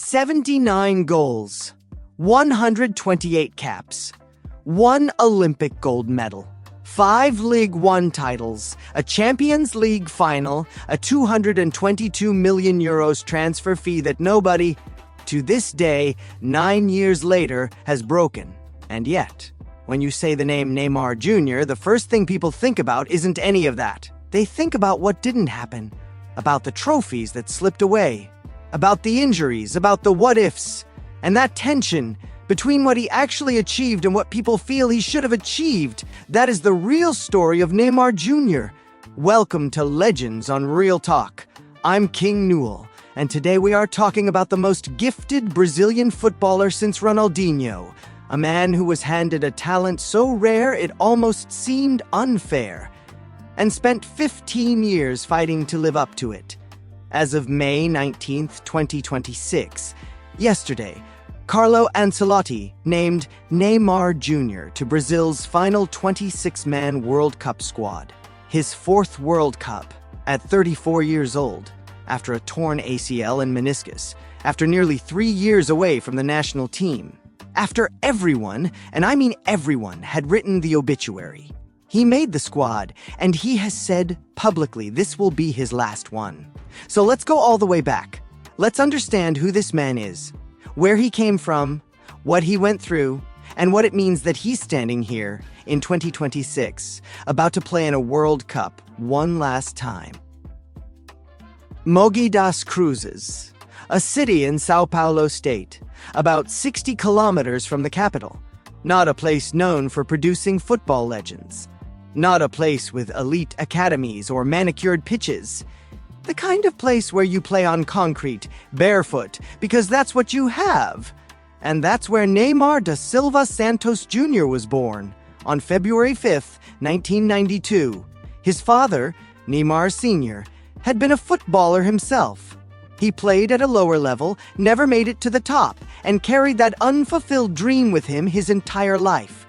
79 goals, 128 caps, 1 Olympic gold medal, 5 League One titles, a Champions League final, a €222 million transfer fee that nobody, to this day, 9 years later, has broken. And yet, when you say the name Neymar Jr., the first thing people think about isn't any of that. They think about what didn't happen, about the trophies that slipped away, about the injuries, about the what-ifs, and that tension between what he actually achieved and what people feel he should have achieved. That is the real story of Neymar Jr. Welcome to Legends on Real Talk. I'm King Nuel, and today we are talking about the most gifted Brazilian footballer since Ronaldinho, a man who was handed a talent so rare it almost seemed unfair, and spent 15 years fighting to live up to it. As of May 19, 2026, yesterday, Carlo Ancelotti named Neymar Jr. to Brazil's final 26-man World Cup squad, his 4th World Cup, at 34 years old, after a torn ACL and meniscus, after nearly 3 years away from the national team, after everyone, and I mean everyone, had written the obituary. He made the squad, and he has said publicly this will be his last one. So let's go all the way back. Let's understand who this man is, where he came from, what he went through, and what it means that he's standing here in 2026, about to play in a World Cup one last time. Mogi das Cruzes, a city in Sao Paulo state, about 60 kilometers from the capital. Not a place known for producing football legends. Not a place with elite academies or manicured pitches. The kind of place where you play on concrete, barefoot, because that's what you have. And that's where Neymar da Silva Santos Jr. was born, on February 5th, 1992. His father, Neymar Sr., had been a footballer himself. He played at a lower level, never made it to the top, and carried that unfulfilled dream with him his entire life.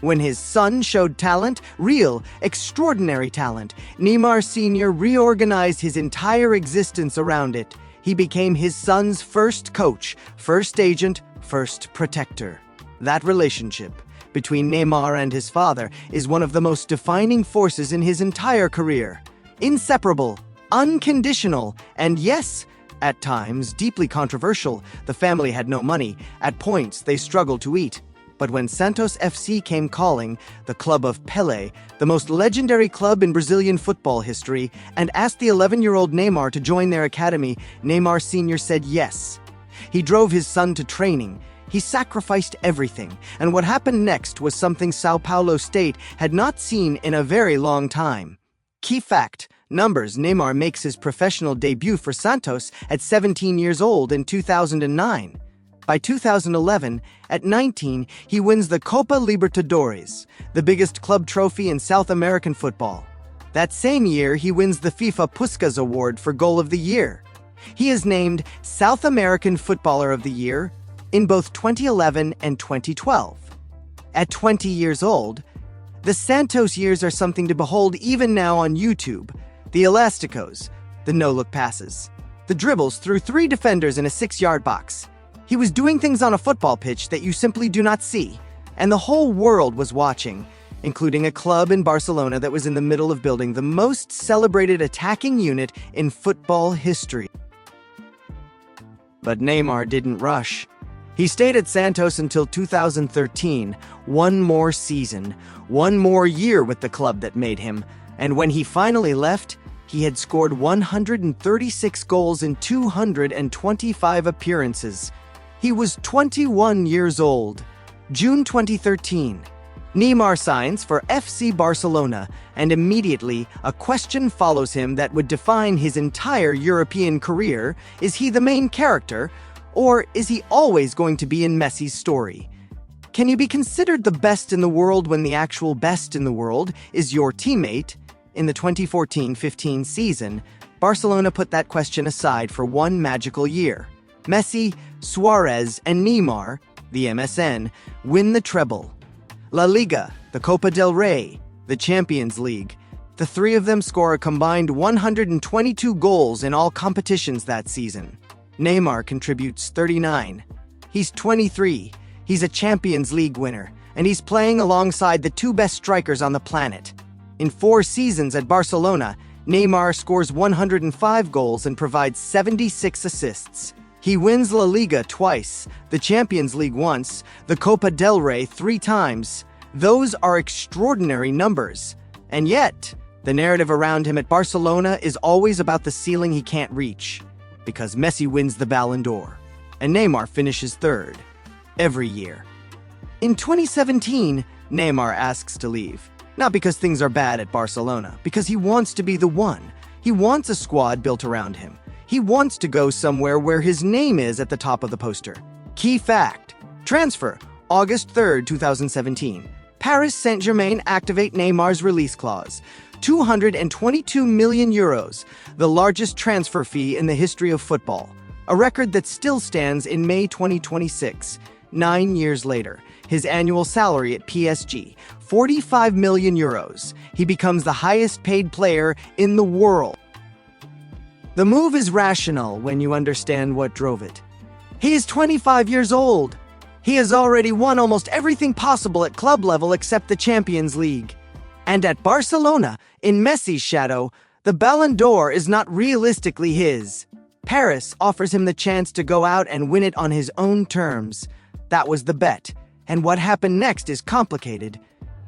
When his son showed talent, real, extraordinary talent, Neymar Sr. reorganized his entire existence around it. He became his son's first coach, first agent, first protector. That relationship between Neymar and his father is one of the most defining forces in his entire career. Inseparable, unconditional, and yes, at times deeply controversial. The family had no money. At points, they struggled to eat. But when Santos FC came calling, the club of Pelé, the most legendary club in Brazilian football history, and asked the 11-year-old Neymar to join their academy, Neymar Sr. said yes. He drove his son to training. He sacrificed everything. And what happened next was something Sao Paulo state had not seen in a very long time. Key fact: numbers. Neymar makes his professional debut for Santos at 17 years old in 2009. By 2011, at 19, he wins the Copa Libertadores, the biggest club trophy in South American football. That same year, he wins the FIFA Puskás Award for Goal of the Year. He is named South American Footballer of the Year in both 2011 and 2012. At 20 years old, the Santos years are something to behold even now on YouTube. The elasticos, the no-look passes, the dribbles through 3 defenders in a 6-yard box. He was doing things on a football pitch that you simply do not see, and the whole world was watching, including a club in Barcelona that was in the middle of building the most celebrated attacking unit in football history. But Neymar didn't rush. He stayed at Santos until 2013, one more season, one more year with the club that made him, and when he finally left, he had scored 136 goals in 225 appearances. He was 21 years old. June 2013. Neymar signs for FC Barcelona, and immediately a question follows him that would define his entire European career. Is he the main character, or is he always going to be in Messi's story? Can you be considered the best in the world when the actual best in the world is your teammate? In the 2014-15 season, Barcelona put that question aside for one magical year. Messi, Suarez, and Neymar, the MSN, win the treble. La Liga, the Copa del Rey, the Champions League. The 3 of them score a combined 122 goals in all competitions that season. Neymar contributes 39. He's 23, he's a Champions League winner, and he's playing alongside the two best strikers on the planet. In 4 seasons at Barcelona, Neymar scores 105 goals and provides 76 assists. He wins La Liga twice, the Champions League once, the Copa del Rey 3 times. Those are extraordinary numbers. And yet, the narrative around him at Barcelona is always about the ceiling he can't reach, because Messi wins the Ballon d'Or, and Neymar finishes 3rd every year. In 2017, Neymar asks to leave, not because things are bad at Barcelona, because he wants to be the one. He wants a squad built around him. He wants to go somewhere where his name is at the top of the poster. Key fact: transfer, August 3rd, 2017. Paris Saint-Germain activate Neymar's release clause. 222 million euros, the largest transfer fee in the history of football. A record that still stands in May 2026, 9 years later. His annual salary at PSG, 45 million euros. He becomes the highest paid player in the world. The move is rational when you understand what drove it. He is 25 years old. He has already won almost everything possible at club level except the Champions League. And at Barcelona, in Messi's shadow, the Ballon d'Or is not realistically his. Paris offers him the chance to go out and win it on his own terms. That was the bet. And what happened next is complicated.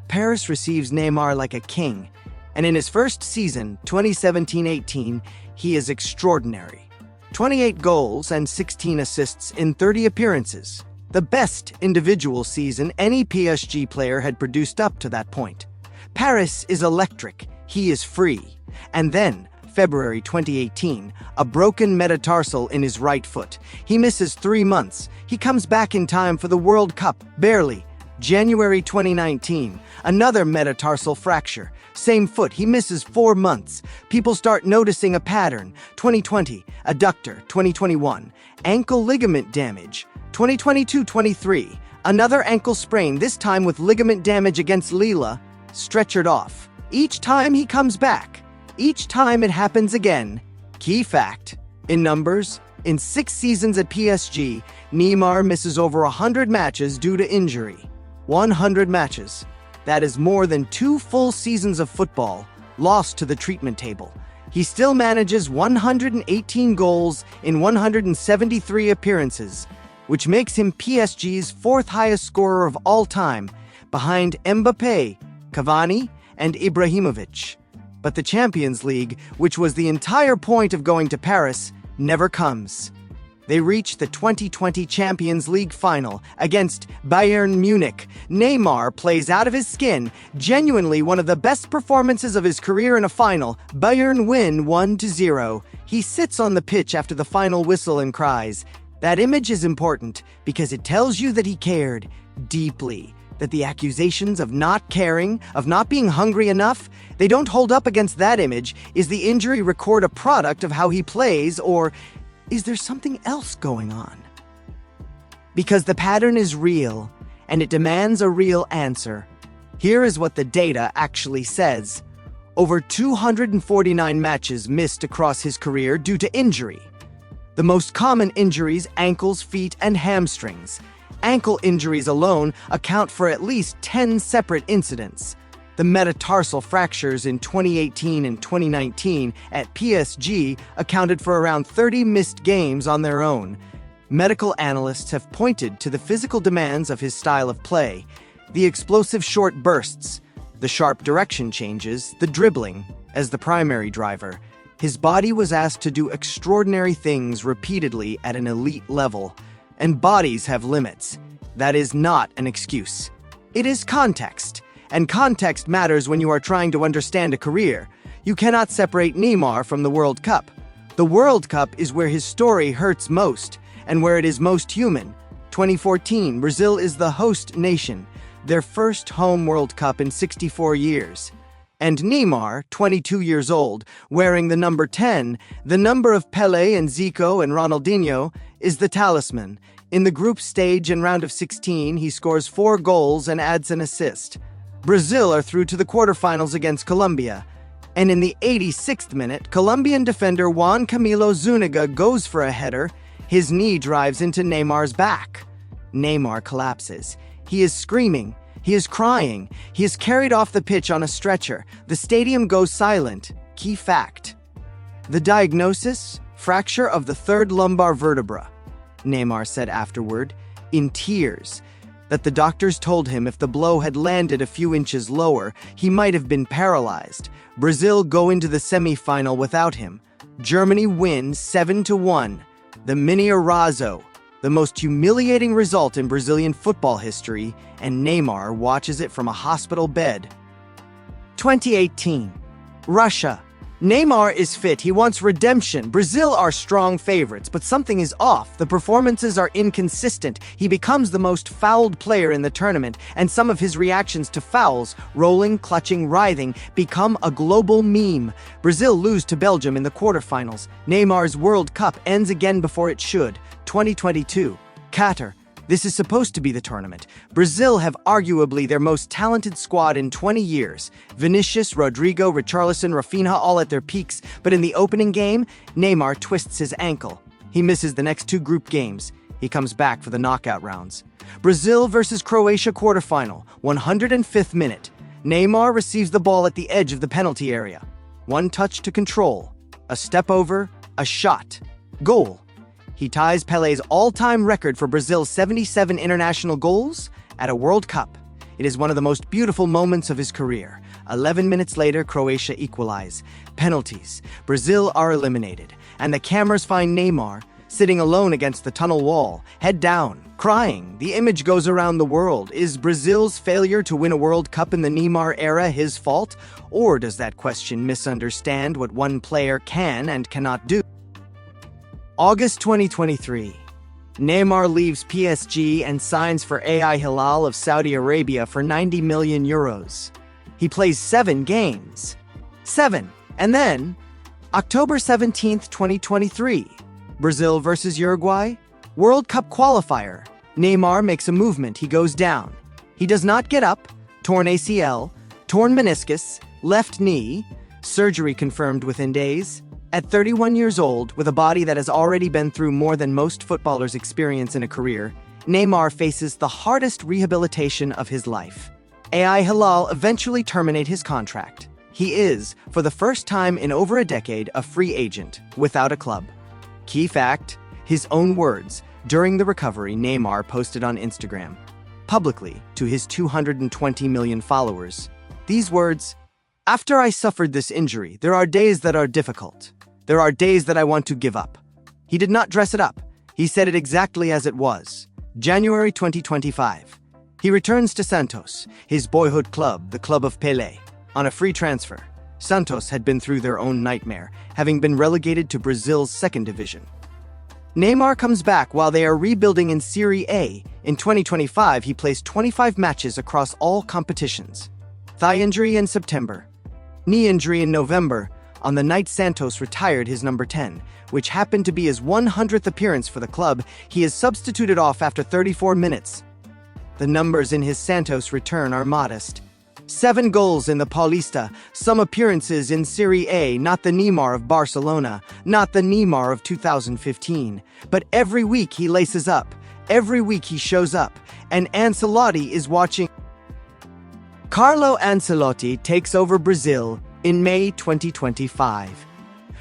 Paris receives Neymar like a king. And in his first season, 2017-18, he is extraordinary. 28 goals and 16 assists in 30 appearances. The best individual season any PSG player had produced up to that point. Paris is electric. He is free. And then, February 2018, a broken metatarsal in his right foot. He misses 3 months. He comes back in time for the World Cup, barely. January 2019, another metatarsal fracture. Same foot, he misses 4 months. People start noticing a pattern. 2020, adductor. 2021, ankle ligament damage. 2022-23, another ankle sprain, this time with ligament damage against Lille, stretchered off. Each time he comes back. Each time it happens again. Key fact: in numbers, in 6 seasons at PSG, Neymar misses over 100 matches due to injury. 100 matches. That is more than 2 full seasons of football, lost to the treatment table. He still manages 118 goals in 173 appearances, which makes him PSG's 4th highest scorer of all time, behind Mbappé, Cavani, and Ibrahimovic. But the Champions League, which was the entire point of going to Paris, never comes. They reach the 2020 Champions League final against Bayern Munich. Neymar plays out of his skin, genuinely one of the best performances of his career in a final. Bayern win 1-0. He sits on the pitch after the final whistle and cries. That image is important because it tells you that he cared deeply, that the accusations of not caring, of not being hungry enough, they don't hold up against that image. Is the injury record a product of how he plays, or is there something else going on? Because the pattern is real, and it demands a real answer. Here is what the data actually says. Over 249 matches missed across his career due to injury. The most common injuries: ankles, feet, and hamstrings. Ankle injuries alone account for at least 10 separate incidents. The metatarsal fractures in 2018 and 2019 at PSG accounted for around 30 missed games on their own. Medical analysts have pointed to the physical demands of his style of play, the explosive short bursts, the sharp direction changes, the dribbling, as the primary driver. His body was asked to do extraordinary things repeatedly at an elite level. And bodies have limits. That is not an excuse. It is context. And context matters when you are trying to understand a career. You cannot separate Neymar from the World Cup. The World Cup is where his story hurts most, and where it is most human. 2014, Brazil is the host nation, their first home World Cup in 64 years. And Neymar, 22 years old, wearing the number 10, the number of Pelé and Zico and Ronaldinho, is the talisman. In the group stage and round of 16, he scores 4 goals and adds an assist. Brazil are through to the quarterfinals against Colombia. And in the 86th minute, Colombian defender Juan Camilo Zuniga goes for a header. His knee drives into Neymar's back. Neymar collapses. He is screaming. He is crying. He is carried off the pitch on a stretcher. The stadium goes silent. Key fact: the diagnosis? Fracture of the third lumbar vertebra. Neymar said afterward, in tears, that the doctors told him if the blow had landed a few inches lower, he might have been paralyzed. Brazil go into the semi-final without him. Germany win 7-1. The mini Arazo, the most humiliating result in Brazilian football history, and Neymar watches it from a hospital bed. 2018. Russia. Neymar is fit. He wants redemption. Brazil are strong favorites, but something is off. The performances are inconsistent. He becomes the most fouled player in the tournament, and some of his reactions to fouls, rolling, clutching, writhing, become a global meme. Brazil lose to Belgium in the quarterfinals. Neymar's World Cup ends again before it should. 2022. Qatar. This is supposed to be the tournament. Brazil have arguably their most talented squad in 20 years. Vinicius, Rodrigo, Richarlison, Rafinha all at their peaks, but in the opening game, Neymar twists his ankle. He misses the next 2 group games. He comes back for the knockout rounds. Brazil versus Croatia quarterfinal, 105th minute. Neymar receives the ball at the edge of the penalty area. 1 touch to control. A step over, a shot. Goal. He ties Pelé's all-time record for Brazil's 77 international goals at a World Cup. It is one of the most beautiful moments of his career. 11 minutes later, Croatia equalize. Penalties. Brazil are eliminated, and the cameras find Neymar sitting alone against the tunnel wall, head down, crying. The image goes around the world. Is Brazil's failure to win a World Cup in the Neymar era his fault? Or does that question misunderstand what one player can and cannot do? August 2023. Neymar leaves PSG and signs for Al Hilal of Saudi Arabia for 90 million euros. He plays 7 games. 7. And then, October 17th, 2023. Brazil versus Uruguay. World Cup qualifier. Neymar makes a movement. He goes down. He does not get up. Torn ACL. Torn meniscus. Left knee. Surgery confirmed within days. At 31 years old, with a body that has already been through more than most footballers experience in a career, Neymar faces the hardest rehabilitation of his life. Al Hilal eventually terminate his contract. He is, for the first time in over a decade, a free agent, without a club. Key fact, his own words, during the recovery Neymar posted on Instagram, publicly to his 220 million followers. These words, "After I suffered this injury, there are days that are difficult. There are days that I want to give up." He did not dress it up. He said it exactly as it was. January 2025. He returns to Santos, his boyhood club, the club of Pelé, on a free transfer. Santos had been through their own nightmare, having been relegated to Brazil's second division. Neymar comes back while they are rebuilding in Serie A. In 2025, he plays 25 matches across all competitions. Thigh injury in September. Knee injury in November, on the night Santos retired his number 10, which happened to be his 100th appearance for the club. He is substituted off after 34 minutes. The numbers in his Santos return are modest. 7 goals in the Paulista, some appearances in Serie A, not the Neymar of Barcelona, not the Neymar of 2015. But every week he laces up, every week he shows up, and Ancelotti is watching. Carlo Ancelotti takes over Brazil in May 2025.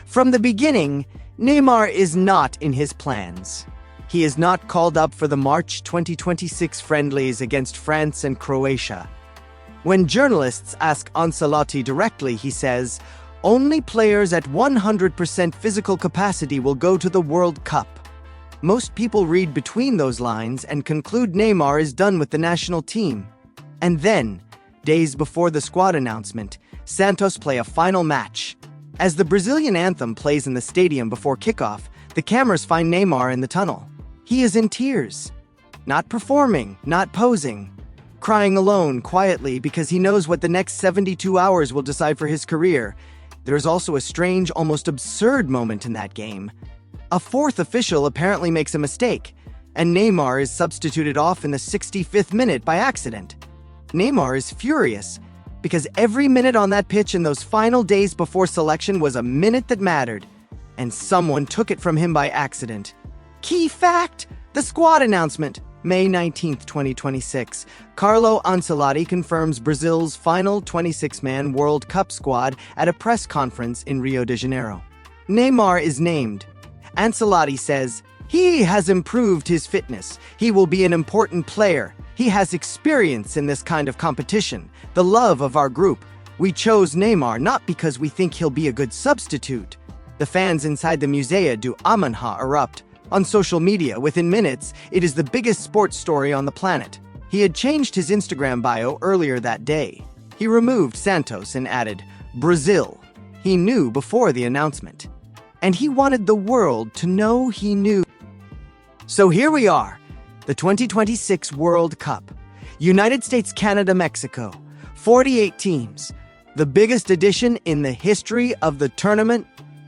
From the beginning, Neymar is not in his plans. He is not called up for the March 2026 friendlies against France and Croatia. When journalists ask Ancelotti directly, he says, "Only players at 100% physical capacity will go to the World Cup." Most people read between those lines and conclude Neymar is done with the national team. And then, days before the squad announcement, Santos play a final match. As the Brazilian anthem plays in the stadium before kickoff, the cameras find Neymar in the tunnel. He is in tears. Not performing, not posing. Crying alone, quietly, because he knows what the next 72 hours will decide for his career. There is also a strange, almost absurd moment in that game. A 4th official apparently makes a mistake, and Neymar is substituted off in the 65th minute by accident. Neymar is furious, because every minute on that pitch in those final days before selection was a minute that mattered, and someone took it from him by accident. Key fact: the squad announcement. May 19, 2026. Carlo Ancelotti confirms Brazil's final 26-man World Cup squad at a press conference in Rio de Janeiro. Neymar is named. Ancelotti says, "He has improved his fitness. He will be an important player. He has experience in this kind of competition. The love of our group. We chose Neymar not because we think he'll be a good substitute." The fans inside the Museu do Amanhã erupt. On social media, within minutes, it is the biggest sports story on the planet. He had changed his Instagram bio earlier that day. He removed Santos and added, "Brazil." He knew before the announcement. And he wanted the world to know he knew. So here we are, the 2026 World Cup. United States, Canada, Mexico. 48 teams. The biggest edition in the history of the tournament.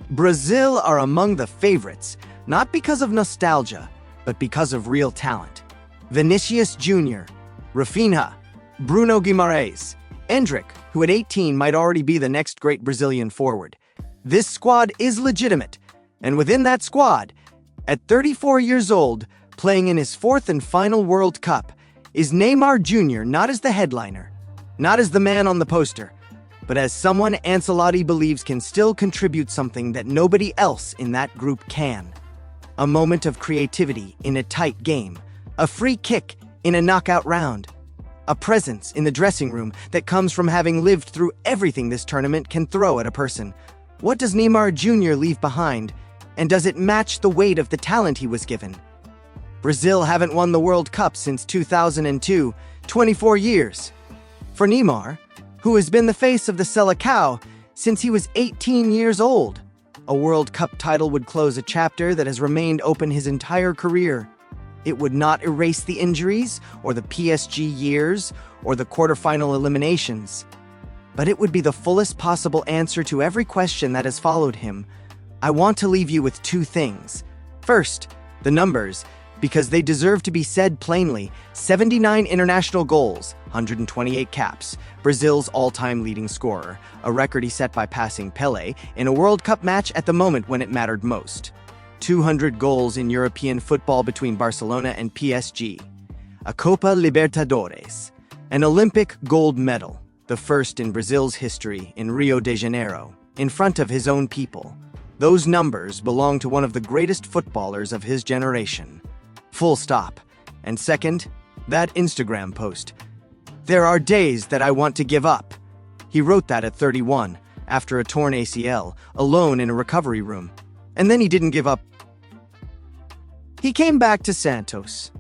Brazil are among the favorites. Not because of nostalgia, but because of real talent. Vinicius Jr., Rafinha, Bruno Guimaraes, Endrick, who at 18 might already be the next great Brazilian forward. This squad is legitimate, and within that squad, at 34 years old, playing in his fourth and final World Cup, is Neymar Jr. not as the headliner, not as the man on the poster, but as someone Ancelotti believes can still contribute something that nobody else in that group can. A moment of creativity in a tight game, a free kick in a knockout round, a presence in the dressing room that comes from having lived through everything this tournament can throw at a person. What does Neymar Jr. leave behind, and does it match the weight of the talent he was given? Brazil haven't won the World Cup since 2002, 24 years. For Neymar, who has been the face of the Seleção since he was 18 years old, a World Cup title would close a chapter that has remained open his entire career. It would not erase the injuries, or the PSG years, or the quarterfinal eliminations. But it would be the fullest possible answer to every question that has followed him. I want to leave you with two things. First, the numbers, because they deserve to be said plainly. 79 international goals, 128 caps, Brazil's all-time leading scorer, a record he set by passing Pelé in a World Cup match at the moment when it mattered most. 200 goals in European football between Barcelona and PSG. A Copa Libertadores. An Olympic gold medal, the first in Brazil's history in Rio de Janeiro, in front of his own people. Those numbers belong to one of the greatest footballers of his generation. Full stop. And second, that Instagram post. "There are days that I want to give up." He wrote that at 31, after a torn ACL, alone in a recovery room. And then he didn't give up. He came back to Santos.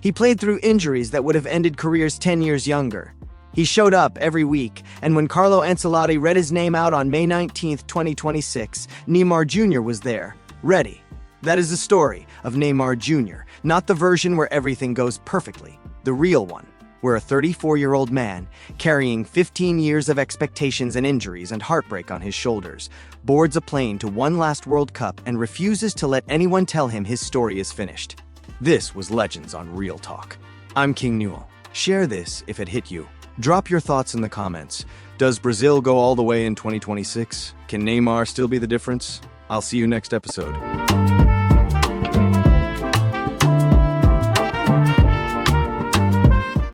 He played through injuries that would have ended careers 10 years younger. He showed up every week, and when Carlo Ancelotti read his name out on May 19, 2026, Neymar Jr. was there, ready. That is the story of Neymar Jr., not the version where everything goes perfectly, the real one, where a 34-year-old man, carrying 15 years of expectations and injuries and heartbreak on his shoulders, boards a plane to one last World Cup and refuses to let anyone tell him his story is finished. This was Legends on Real Talk. I'm King Nuel. Share this if it hit you. Drop your thoughts in the comments. Does Brazil go all the way in 2026? Can Neymar still be the difference? I'll see you next episode.